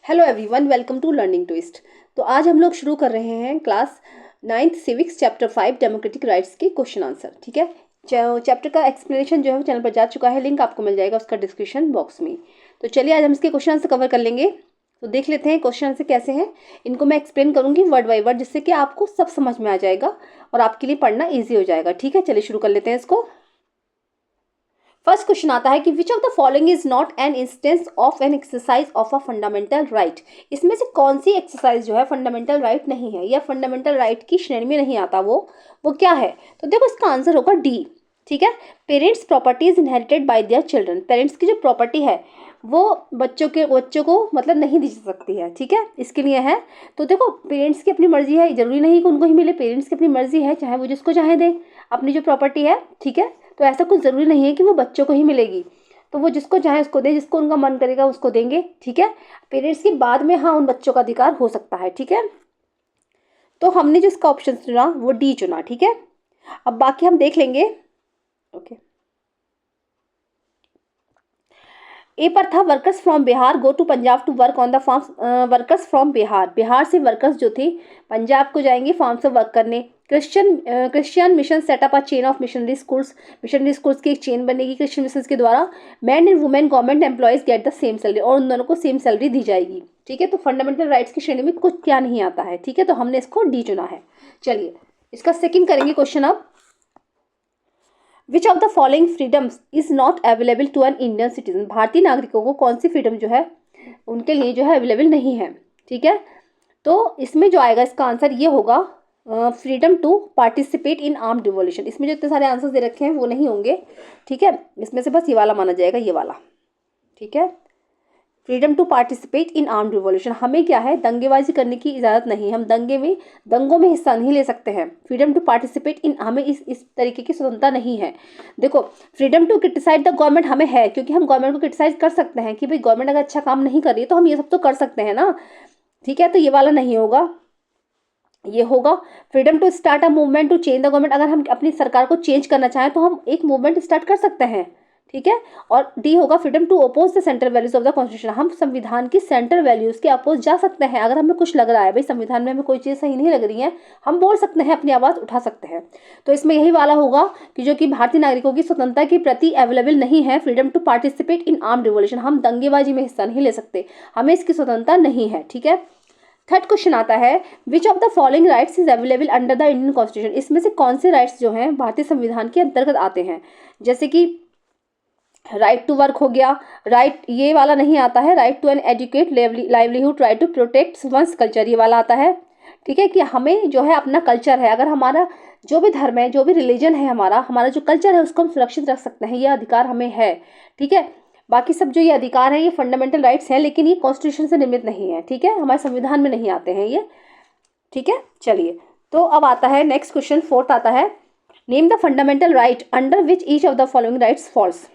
Hello everyone, welcome to Learning Twist. तो आज हम लोग शुरू कर रहे हैं class 9th civics chapter 5 democratic rights के क्वेश्चन आंसर। ठीक है, चैप्टर का एक्सप्लेनेशन जो है वो चैनल पर जा चुका है, लिंक आपको मिल जाएगा उसका डिस्क्रिप्शन बॉक्स में। तो चलिए आज हम इसके क्वेश्चन आंसर कवर कर लेंगे। तो देख लेते हैं क्वेश्चन आंसर कैसे हैं। इनको मैं एक्सप्लेन करूंगी वर्ड बाय वर्ड, जिससे कि आपको सब समझ में आ जाएगा और आपके लिए पढ़ना ईजी हो जाएगा। ठीक है, चलिए शुरू कर लेते हैं इसको। फर्स्ट क्वेश्चन आता है कि विच of the following is not an instance of an exercise of a fundamental right. इसमें से कौन सी एक्सरसाइज जो है फंडामेंटल राइट नहीं है या फंडामेंटल राइट की श्रेणी में नहीं आता, वो क्या है। तो देखो इसका आंसर होगा डी। ठीक है, parents property is inherited by their children. Parents की जो प्रॉपर्टी है वो बच्चों को मतलब नहीं दी जा सकती है। ठीक है, इसके लिए है। तो देखो पेरेंट्स की अपनी मर्जी है, जरूरी नहीं कि उनको ही मिले। पेरेंट्स की अपनी मर्जी है, चाहे वो जिसको चाहे दे अपनी जो प्रॉपर्टी है। ठीक है, तो ऐसा कुछ ज़रूरी नहीं है कि वो बच्चों को ही मिलेगी। तो वो जिसको चाहे उसको दे, जिसको उनका मन करेगा उसको देंगे। ठीक है, पेरेंट्स के बाद में हाँ उन बच्चों का अधिकार हो सकता है। ठीक है, तो हमने जो इसका ऑप्शन चुना वो डी चुना। ठीक है, अब बाकी हम देख लेंगे। ओके, ए पर था workers from Bihar go to Punjab to work on the farms. Workers from Bihar, Bihar से वर्कर्स जो थे पंजाब को जाएंगे फार्म से वर्क करने। Christian mission setup a chain of missionary schools की एक चेन बनेगी क्रिश्चियन मिशन के द्वारा। Man and women government employees get the same salary, और उन दोनों को सेम सैलरी दी जाएगी। ठीक है, तो फंडामेंटल राइट्स की श्रेणी में कुछ क्या नहीं आता है। ठीक है, तो हमने इसको डी चुना है। चलिए इसका सेकंड करेंगे क्वेश्चन अब। Which of the following freedoms is not available to an Indian citizen. भारतीय नागरिकों को कौन सी फ्रीडम जो है उनके लिए जो है अवेलेबल नहीं है। ठीक है, तो इसमें जो आएगा इसका आंसर ये होगा freedom to participate in armed revolution. इसमें जो इतने सारे आंसर्स दे रखे हैं वो नहीं होंगे। ठीक है, इसमें से बस ये वाला माना जाएगा, ये वाला। ठीक है, freedom to participate in armed revolution. हमें क्या है, दंगेबाजी करने की इजाज़त नहीं, हम दंगों में हिस्सा नहीं ले सकते हैं। फ्रीडम टू पार्टिसिपेट इन, हमें इस तरीके की स्वतंत्रता नहीं है। देखो freedom to criticise the government हमें है, क्योंकि हम गवर्नमेंट को क्रिटिसाइज कर सकते हैं कि भाई गवर्नमेंट अगर अच्छा काम नहीं कर रही है तो हम ये सब तो कर सकते हैं ना। ठीक है, तो ये वाला नहीं होगा, ये होगा freedom to start a movement to change the government. अगर हम अपनी सरकार को चेंज करना चाहें तो हम एक मूवमेंट स्टार्ट कर सकते हैं। ठीक है, और डी होगा freedom to oppose the central values of the constitution. हम संविधान की सेंट्रल वैल्यूज के अपोज जा सकते हैं। अगर हमें कुछ लग रहा है भाई संविधान में हमें कोई चीज़ सही नहीं लग रही है, हम बोल सकते हैं, अपनी आवाज़ उठा सकते हैं। तो इसमें यही वाला होगा कि जो कि भारतीय नागरिकों की स्वतंत्रता के प्रति अवेलेबल नहीं है, freedom to participate in armed revolution. हम दंगेबाजी में हिस्सा नहीं ले सकते, हमें इसकी स्वतंत्रता नहीं है। ठीक है, थर्ड क्वेश्चन आता है विच of the following rights is available under the Indian constitution. इसमें से कौन से राइट्स जो हैं भारतीय संविधान के अंतर्गत आते हैं। जैसे कि राइट टू वर्क हो गया, राइट ये वाला नहीं आता है। Right to an educate livelihood, right to protect one's culture, ये वाला आता है। ठीक है, कि हमें जो है अपना कल्चर है, अगर हमारा जो भी धर्म है, जो भी रिलीजन है, हमारा जो कल्चर है उसको हम सुरक्षित रख सकते हैं, ये अधिकार हमें है। ठीक है, बाकी सब जो ये अधिकार हैं ये फंडामेंटल राइट्स हैं, लेकिन ये कॉन्स्टिट्यूशन से निर्मित नहीं है। ठीक है, हमारे संविधान में नहीं आते हैं ये। ठीक है, चलिए तो अब आता है नेक्स्ट क्वेश्चन, फोर्थ आता है name the fundamental right under which each of the following rights falls.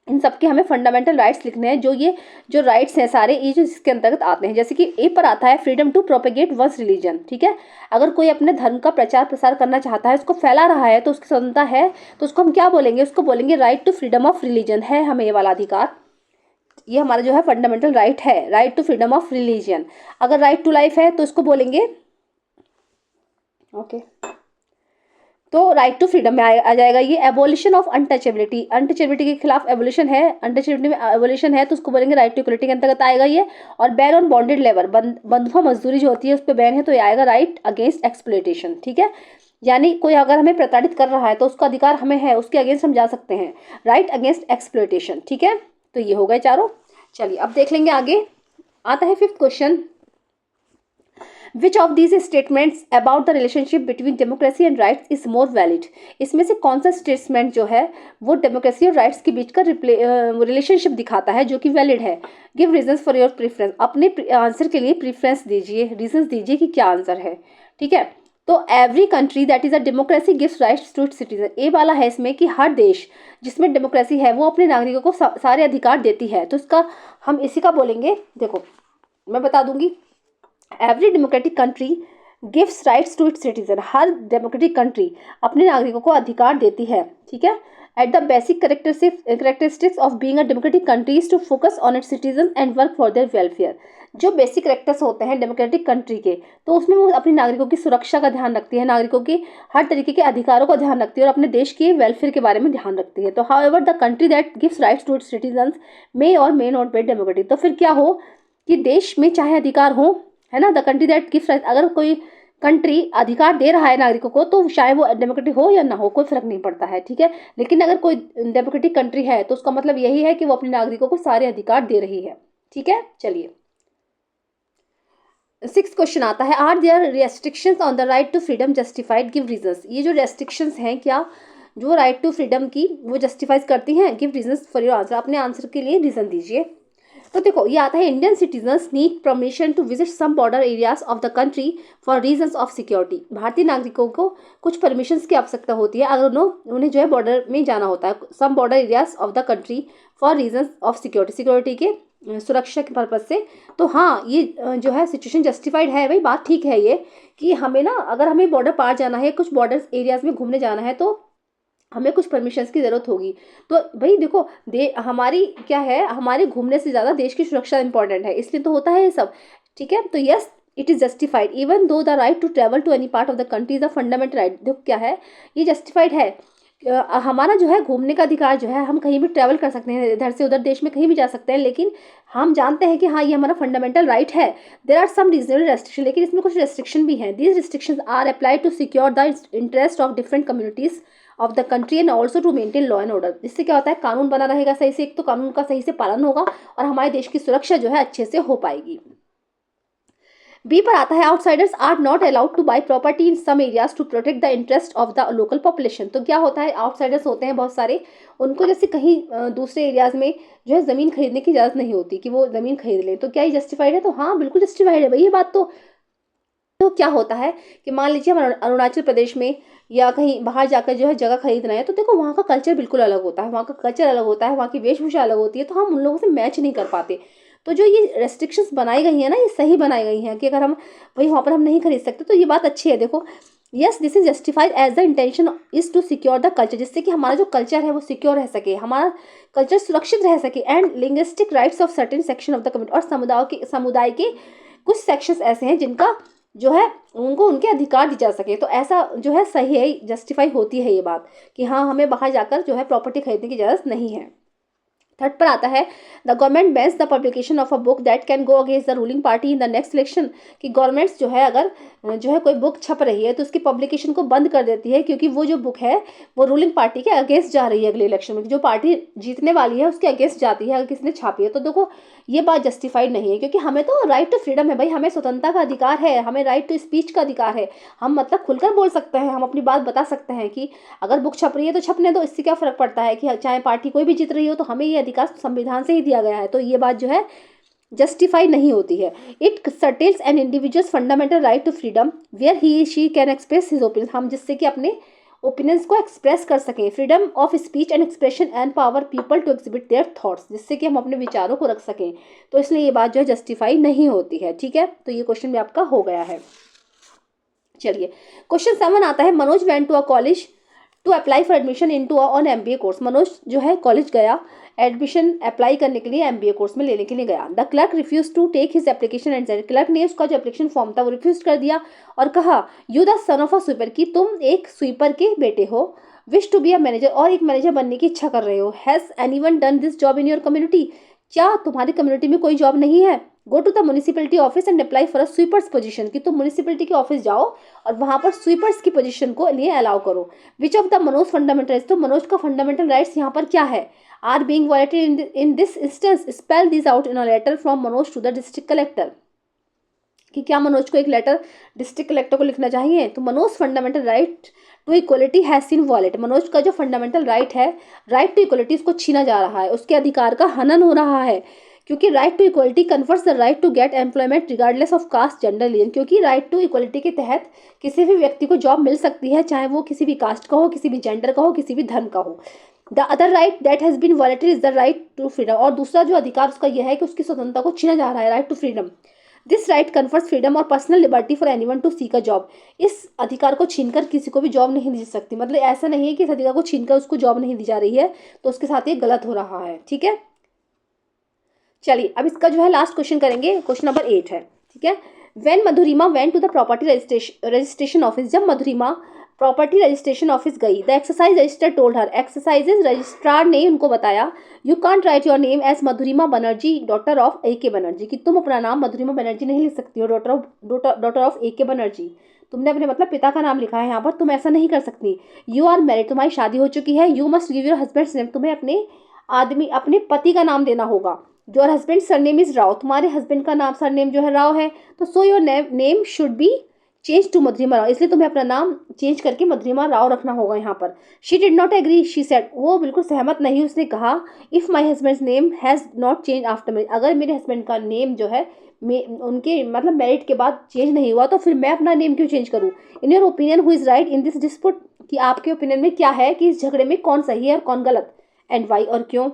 इन सबके हमें फंडामेंटल राइट्स लिखने हैं, जो राइट्स हैं सारे ये जो इसके अंतर्गत आते हैं। जैसे कि ए पर आता है freedom to propagate one's religion. ठीक है, अगर कोई अपने धर्म का प्रचार प्रसार करना चाहता है, उसको फैला रहा है, तो उसकी स्वतंत्रता है, तो उसको हम क्या बोलेंगे, उसको बोलेंगे right to freedom of religion है हमें ये वाला अधिकार। ये हमारा जो है फंडामेंटल राइट है, right to freedom of religion. अगर राइट टू लाइफ है तो उसको बोलेंगे ओके, तो राइट टू फ्रीडम में आ जाएगा ये। एबोलिशन ऑफ अनटचेबिलिटी, अनटचेबिलिटी के खिलाफ एबोलिशन है, अनटचेबिलिटी में एबोलिशन है तो उसको बोलेंगे राइट टू इक्वलिटी के अंतर्गत आएगा ये। और बैन ऑन बॉन्डेड लेबर, बंधुआ मजदूरी जो होती है उस पर बैन है, तो ये आएगा राइट अगेंस्ट एक्सप्लॉयटेशन। ठीक है, यानी कोई अगर हमें प्रताड़ित कर रहा है तो उसका अधिकार हमें है, उसके अगेंस्ट हम जा सकते हैं, राइट अगेंस्ट एक्सप्लॉयटेशन। ठीक है, तो ये हो गए चारों। चलिए अब देख लेंगे आगे। आता है fifth question, which of these statements about the relationship between democracy and rights is more valid. इसमें से कौन सा स्टेटमेंट जो है वो डेमोक्रेसी और राइट्स के बीच का रिलेशनशिप दिखाता है जो कि वैलिड है। Give reasons for your preference, अपने आंसर के लिए प्रेफरेंस दीजिए, रीजंस दीजिए कि क्या आंसर है। ठीक है, तो every country that is a democracy gives rights to its citizen. A वाला है इसमें कि हर देश जिसमें डेमोक्रेसी है वो अपने नागरिकों को सारे अधिकार देती है, तो इसका हम इसी का बोलेंगे। देखो मैं बता दूंगी, every democratic country gives rights to its citizen. हर डेमोक्रेटिक कंट्री अपने नागरिकों को अधिकार देती है। ठीक है, at the basic characteristics of being a democratic country is to focus on its citizen and work for their welfare. जो बेसिक कैरेक्टर्स होते हैं डेमोक्रेटिक कंट्री के, तो उसमें वो अपने नागरिकों की सुरक्षा का ध्यान रखती है, नागरिकों के हर तरीके के अधिकारों का ध्यान रखती है और अपने देश के वेलफेयर के बारे में ध्यान रखती है। तो however the country that gives rights to its citizen may और मे नॉट बी डेमोक्रेटिक। तो फिर क्या हो कि देश में चाहे अधिकार हो, है ना, the country that gives right, अगर कोई कंट्री अधिकार दे रहा है नागरिकों को तो चाहे वो डेमोक्रेटिक हो या ना हो, कोई फर्क नहीं पड़ता है, ठीक है। लेकिन अगर कोई डेमोक्रेटिक कंट्री है तो उसका मतलब यही है कि वो अपने नागरिकों को सारे अधिकार दे रही है, ठीक है। चलिए 6th क्वेश्चन आता है, are there restrictions on the right to freedom justified, give reasons. ये जो रेस्ट्रिक्शंस हैं, क्या जो राइट टू फ्रीडम की वो जस्टिफाइज करती हैं, give reasons for your answer, अपने आंसर के लिए रीजन दीजिए। तो देखो ये आता है, Indian citizens need permission to visit some border areas of the country for reasons of security. भारतीय नागरिकों को कुछ परमिशंस की आवश्यकता होती है अगर उन्हें जो है बॉर्डर में जाना होता है, some border areas of the country for reasons of security, security के सुरक्षा के पर्पज से। तो हाँ, ये जो है सिचुएशन जस्टिफाइड है भाई, बात ठीक है ये, कि हमें ना अगर हमें बॉर्डर पार जाना है, कुछ बॉर्डर एरियाज में घूमने जाना है, तो हमें कुछ परमिशंस की ज़रूरत होगी। तो भाई देखो, हमारी क्या है, हमारे घूमने से ज़्यादा देश की सुरक्षा इंपॉर्टेंट है, इसलिए तो होता है ये सब, ठीक है। तो yes, it is justified even though the right to travel to any part of the country is a fundamental right. देखो क्या है, ये जस्टिफाइड है। हमारा जो है घूमने का अधिकार जो है, हम कहीं भी ट्रैवल कर सकते हैं, इधर से उधर देश में कहीं भी जा सकते हैं, लेकिन हम जानते हैं कि हाँ ये हमारा फंडामेंटल राइट है। There are some regional restriction, लेकिन इसमें कुछ रेस्ट्रिक्शन भी हैं। These restrictions are applied to secure the interest of different communities of the country and also to maintain law and order. जिससे क्या होता है, कानून बना रहेगा सही से, एक तो कानून का सही से पालन होगा और हमारे देश की सुरक्षा जो है अच्छे से हो पाएगी। बी पर आता है, outsiders are not allowed to buy property in some areas to protect the interest of the local population. तो क्या होता है, आउटसाइडर्स होते हैं बहुत सारे, उनको जैसे कहीं दूसरे एरियाज में जो है ज़मीन खरीदने की इजाज़त नहीं होती कि वो ज़मीन खरीद लें। तो क्या ये जस्टिफाइड है? तो हाँ बिल्कुल जस्टिफाइड है भाई ये बात। तो क्या होता है कि मान लीजिए हम अरुणाचल प्रदेश में या कहीं बाहर जाकर जो है जगह खरीद रहे हैं, तो देखो वहाँ का कल्चर बिल्कुल अलग होता है, वहाँ का कल्चर अलग होता है, वहाँ की वेशभूषा अलग होती है, तो हम उन लोगों से मैच नहीं कर पाते। तो जो ये रेस्ट्रिक्शंस बनाई गई हैं ना, ये सही बनाई गई हैं कि अगर हम वही वहाँ पर हम नहीं खरीद सकते, तो ये बात अच्छी है। देखो yes, this is justified as the intention is to secure the culture, जिससे कि हमारा जो कल्चर है वो सिक्योर रह सके, हमारा कल्चर सुरक्षित रह सके, and linguistic rights of certain section of the community, और समुदाय के कुछ सेक्शंस ऐसे हैं जिनका जो है उनको उनके अधिकार दी जा सके। तो ऐसा जो है सही है, जस्टिफाई होती है ये बात कि हाँ हमें बाहर जाकर जो है प्रॉपर्टी खरीदने की इजाज़त नहीं है। थर्ड पर आता है, the government bans the publication of a book that can go against the ruling party in the next election. कि गवर्नमेंट्स जो है अगर जो है कोई बुक छप रही है तो उसकी पब्लिकेशन को बंद कर देती है, क्योंकि वो जो बुक है वो रूलिंग पार्टी के अगेंस्ट जा रही है। अगले इलेक्शन में जो पार्टी जीतने वाली है उसके अगेंस्ट जाती है अगर किसी ने छापी है। तो देखो ये बात जस्टिफाइड नहीं है, क्योंकि हमें तो राइट टू फ्रीडम है भाई, हमें स्वतंत्रता का अधिकार है, हमें राइट टू स्पीच का अधिकार है, हम मतलब खुलकर बोल सकते हैं, हम अपनी बात बता सकते हैं कि अगर बुक छप रही है तो छपने दो, इससे क्या फ़र्क पड़ता है कि चाहे पार्टी कोई भी जीत रही हो, तो हमें ये अधिकार संविधान से ही दिया गया है। तो ये बात जो है जस्टिफाई नहीं होती है। It curtails an individual's fundamental right to freedom where he she can express his opinion, हम जिससे कि अपने ओपिनियंस को एक्सप्रेस कर सकें, freedom of speech and expression and power people to exhibit their thoughts, जिससे कि हम अपने विचारों को रख सकें। तो इसलिए ये बात जो है जस्टिफाई नहीं होती है, ठीक है। तो ये क्वेश्चन भी आपका हो गया है। चलिए क्वेश्चन 7 आता है, Manoj went to a college to apply for admission into on MBA course. Manoj जो है कॉलेज गया एडमिशन अप्लाई करने के लिए, MBA कोर्स में लेने के लिए गया। The clerk refuse to take his application and said, clerk ने उसका जो एप्लीकेशन फॉर्म था वो रिफ्यूज कर दिया और कहा, you the son of a sweeper, कि तुम एक स्वीपर के बेटे हो, wish to be a manager, और एक मैनेजर बनने की इच्छा कर रहे हो। Has anyone done this job in your community, क्या तुम्हारी कम्युनिटी में कोई जॉब नहीं है? Go to the municipality office and apply for a sweeper's position, कि तुम म्यूनिसिपैलिटी के ऑफिस जाओ और वहाँ पर स्वीपर्स की पोजीशन को लिए अलाउ करो। Which of the Manoj fundamental rights, तो मनोज का फंडामेंटल राइट्स यहाँ पर क्या है, are being violated in this instance, spell this out in a letter from Manoj to the district collector, कि क्या मनोज को एक लेटर डिस्ट्रिक्ट कलेक्टर को लिखना चाहिए। तो Manoj fundamental right to equality has seen violated, Manoj का जो फंडामेंटल राइट है, राइट टू इक्वलिटी, उसको छीना जा रहा है, उसके अधिकार का हनन हो रहा है, क्योंकि right to equality confers the right to get employment regardless of caste gender religion, क्योंकि राइट टू इक्वलिटी के तहत किसी भी व्यक्ति को जॉब मिल सकती है, चाहे वो किसी भी कास्ट का हो, किसी भी जेंडर का हो, किसी भी धर्म का हो। The other right that has been violated is the right to freedom, और दूसरा जो अधिकार उसका यह है कि उसकी स्वतंत्रता को छीना जा रहा है, right to freedom. This right confers freedom और personal liberty for anyone to seek a job. इस अधिकार को छीनकर किसी को भी जॉब नहीं दी सकती, मतलब ऐसा नहीं है कि इस अधिकार को छीनकर उसको जॉब नहीं दी जा रही है, तो उसके साथ ये गलत हो रहा है। ठीक है, चलिए अब इसका जो है लास्ट क्वेश्चन करेंगे, क्वेश्चन नंबर 8 है। ठीक है, when Madhurima went to the property registration office, जब मधुरिमा प्रॉपर्टी रजिस्ट्रेशन ऑफिस गई, the exercise register told her, exercises registrar ने उनको बताया, you can't write your name as Madhurima Banerjee daughter of A K Banerjee, कि तुम अपना नाम मधुरिमा बनर्जी नहीं लिख सकती हो, daughter of A K Banerjee. तुमने अपने मतलब पिता का नाम लिखा है यहाँ पर, तुम ऐसा नहीं कर सकती। यू आर मैरिड, तुम्हारी शादी हो चुकी है। You must give your husband's name, तुम्हें अपने पति का नाम देना होगा। Your husband surname is Rao, तुम्हारे हस्बैंड का नाम सरनेम जो है राव है, तो so your name should be change to Madhurima Rao, इसलिए तुम्हें अपना नाम चेंज करके मधुरिमा राव रखना होगा यहाँ पर। She did not agree, she said, वो बिल्कुल सहमत नहीं, उसने कहा, if my husband name has not change after marriage, अगर मेरे हस्बैंड का नेम जो है उनके मतलब मैरिड के बाद चेंज नहीं हुआ, तो फिर मैं अपना नेम क्यों चेंज करूँ। In your opinion who is right in this dispute, कि आपके ओपिनियन में क्या है कि इस झगड़े में कौन सही है और कौन गलत, एंड वाई, और क्यों।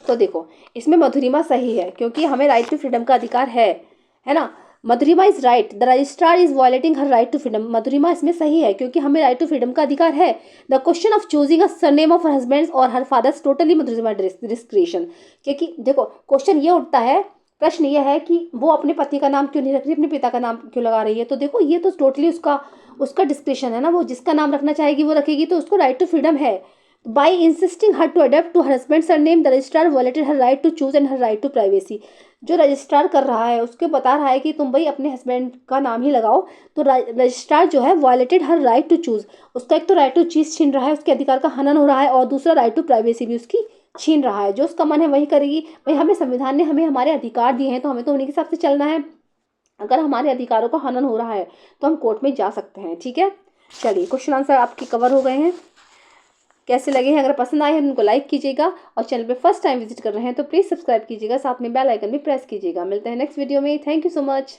तो देखो इसमें मधुरिमा सही है, क्योंकि हमें राइट टू फ्रीडम का अधिकार है ना। Madhurima is right, the registrar is violating her right to freedom, Madhurima इसमें सही है क्योंकि हमें राइट टू फ्रीडम का अधिकार है। The question of choosing a surname of her husband और हर फादर्स टोटली मधुरिमा डिस्क्रिएशन, क्योंकि देखो क्वेश्चन ये उठता है, प्रश्न ये है कि वो अपने पति का नाम क्यों नहीं रख रही, अपने पिता का नाम क्यों लगा रही है। तो देखो ये तो टोटली उसका उसका डिस्क्रिप्शन है ना, वो जिसका नाम रखना चाहेगी वो रखेगी, तो उसको राइट टू फ्रीडम है। By insisting her to adapt to her husband's surname, the registrar violated her right to choose and her right to privacy. जो रजिस्ट्रार कर रहा है उसके बता रहा है कि तुम भाई अपने हस्बैंड का नाम ही लगाओ, तो रजिस्ट्रार जो है violated her right to choose, उसका एक तो राइट टू चीज छीन रहा है, उसके अधिकार का हनन हो रहा है, और दूसरा राइट टू प्राइवेसी भी उसकी छीन रहा है। जो उसका मन है वही करेगी। भाई हमें संविधान ने हमें हमारे अधिकार दिए हैं, तो हमें तो उन्हीं के हिसाब से चलना है। अगर हमारे अधिकारों का हनन हो रहा है तो हम कोर्ट में जा सकते हैं। ठीक है, चलिए क्वेश्चन आंसर आपके कवर हो गए हैं। कैसे लगे हैं, अगर पसंद आए हैं उनको लाइक कीजिएगा, और चैनल पे फर्स्ट टाइम विजिट कर रहे हैं तो प्लीज़ सब्सक्राइब कीजिएगा, साथ में बेल आइकन भी प्रेस कीजिएगा। मिलते हैं नेक्स्ट वीडियो में, थैंक यू सो मच।